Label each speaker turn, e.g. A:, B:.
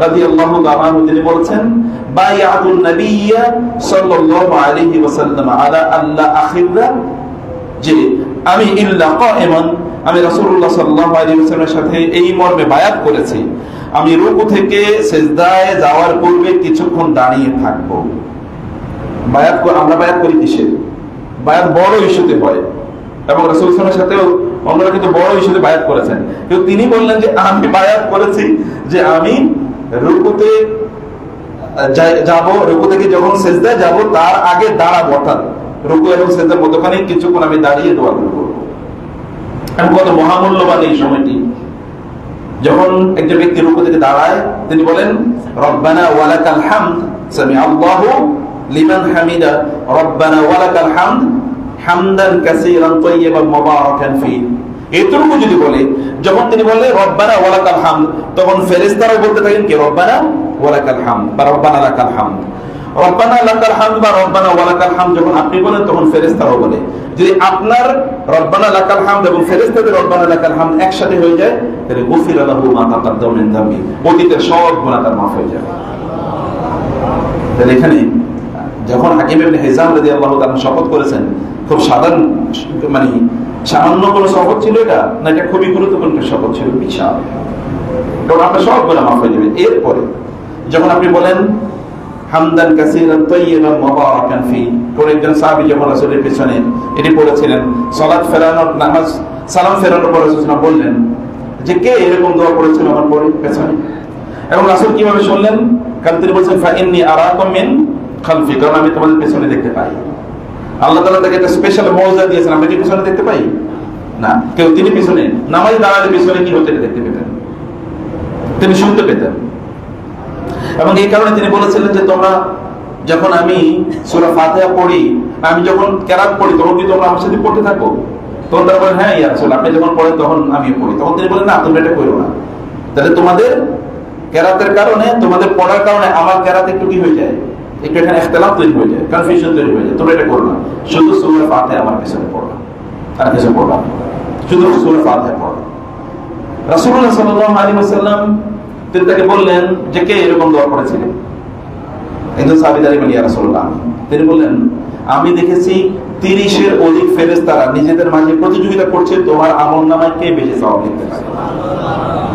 A: রাদিয়াল্লাহু তাআলা আনহু তিনি বলেছেন, বায়াতুন নাবিয়্যা সাল্লাল্লাহু আলাইহি ওয়াসাল্লাম আলা আল্লা আখিরা, যে আমি ইল্লা কাইমান, আমি রাসূলুল্লাহ সাল্লাল্লাহু আলাইহি ওয়াসাল্লামের সাথে এই মর্মে বায়াত করেছি, আমি রুকু থেকে সিজদায় যাওয়ার পূর্বে কিছুক্ষণ দাঁড়িয়ে থাকব। বায়াত আমরা বায়াত করি কিসে? বায়াত বড় ইস্যুতে হয়, এবং রাসূল সাল্লাল্লাহু আলাইহি ওয়াসাল্লামের সাথেও অন্যরা কিন্তু বড় ইস্যুতে বায়াত করেছেন। কিন্তু তিনি বললেন যে আমি বায়াত করেছি যে আমি রুকুতে যাব, রুকু থেকে যখন সিজদায় যাব তার আগে দাঁড়াবো, অর্থাৎ রুকু এবং সিজদার মধ্যখানে কিছুক্ষণ আমি দাঁড়িয়ে দোয়া করব। এবং কত মহামূল্যবান এই সময়টি, যখন একজন ব্যক্তি রুকু থেকে দাঁড়ায় তিনি বলেন রব্বানা ওয়ালাকাল হামদ, সামিআল্লাহু লিমান হামিদা, রব্বানা ওয়ালাকাল হামদ হামদান কাসীরান তাইয়িবান মুবারাকান ফি। এতটুকু যদি বলে, যখন তিনি বলে রব্বানা ওয়ালাকাল হামদ, তখন ফেরেশতারাও বলতে থাকেন কি রব্বানা ওয়ালাকাল হামদ বা রব্বানা লাকাল হামদ। রব্বানা লাকাল হামদ বা রব্বানা ওয়ালাকাল হামদ যখন আপনি বলেন তখন ফেরেশতারাও বলে। যদি আপনার রব্বানা লাকাল হামদ এবং ফেরেশতাদের রব্বানা লাকাল হামদ একসাথে হয়ে যায়, তাহলে গুফিরা লাহু মা তাকাদ্দামা মিন যামবি, অতীতের সব গুনাহ তার মাফ হয়ে যাবে। তাহলে এখানে যখন হাকিম ইবনে হিজাম রাদিয়াল্লাহু তাআলা শপথ করেছেন, খুব সাধারণ মানে সামান্য কোনো শপথ ছিল এটা না, এটা খুবই গুরুত্বপূর্ণ শপথ ছিল, বিশাল, কারণ আপনার সব গুনাহ মাফ হয়ে যাবে। এরপরে যখন আপনি বলেন হামদান কাসীরান তাইয়িবান মুবারাকান ফি, কোন একজন সাহাবী যখন রাসূলের পিছনে এটি পড়েছিলেন, সালাত ফেরানোর নামাজ সালাম ফেরানোর পর রাসূল বললেন যে কে এরকম দোয়া পড়েছিল আমার পরে পেছনে, এবং রাসূল কিভাবে শুনলেন? কারণ তিনি বলছেন ফা ইন্নী আরাকুম মিন খালফি, কারণ আমি তোমাদের পেছনে দেখতে পাই। আল্লাহ তাআলা তাকে একটা স্পেশাল মর্যাদা দিয়েছেন, আমরা কি পিছনে দেখতে পাই না? কেউ তিনি পিছনে নামাজ দাঁড়ালে পিছনে কি হতে দেখতে পেতেন, তিনি শুনতে পেতেন। এবং এই কারণে তিনি বলেছিলেন যে তোমরা যখন আমি সূরা ফাতিহা পড়ি, আমি যখন কেরাত পড়ি, তখন কি তোমরা আমার সাথে পড়তে থাকো? তখন তারা বলেন হ্যাঁ ইয়া রাসূল, আপনি যখন পড়েন তখন আমিও পড়ি। তখন তিনি বলেন না, তোমরা এটা করো না, তাহলে তোমাদের কেরাতের কারণে, তোমাদের পড়ার কারণে আমার কেরাত একটু কি হয়ে যায়, একটু এখানে ইখতিলাফ তৈরি হয়ে যায়, কনফিউশন তৈরি হয়ে যায়। তোমরা এটা করো না, শুধু সূরা ফাতিহা আমার পিছনে পড়ো, আর কিছু পড়ো, শুধু সূরা ফাতিহা পড়ো। রাসূলুল্লাহ সাল্লাল্লাহু আলাইহি ওয়াসাল্লাম তিনি তাকে বললেন যে কে এরকম দোয়া করেছিলেন? একজন সাহাবী দাঁড়িয়ে বলেন ইয়া রাসূলুল্লাহ, তিনি বললেন আমি দেখেছি 30-এর অধিক ফেরেশতারা নিজেদের মাঝে প্রতিযোগিতা করছে তোমার আমলনামায় কে বেশি সওয়াব লিখতে পারে।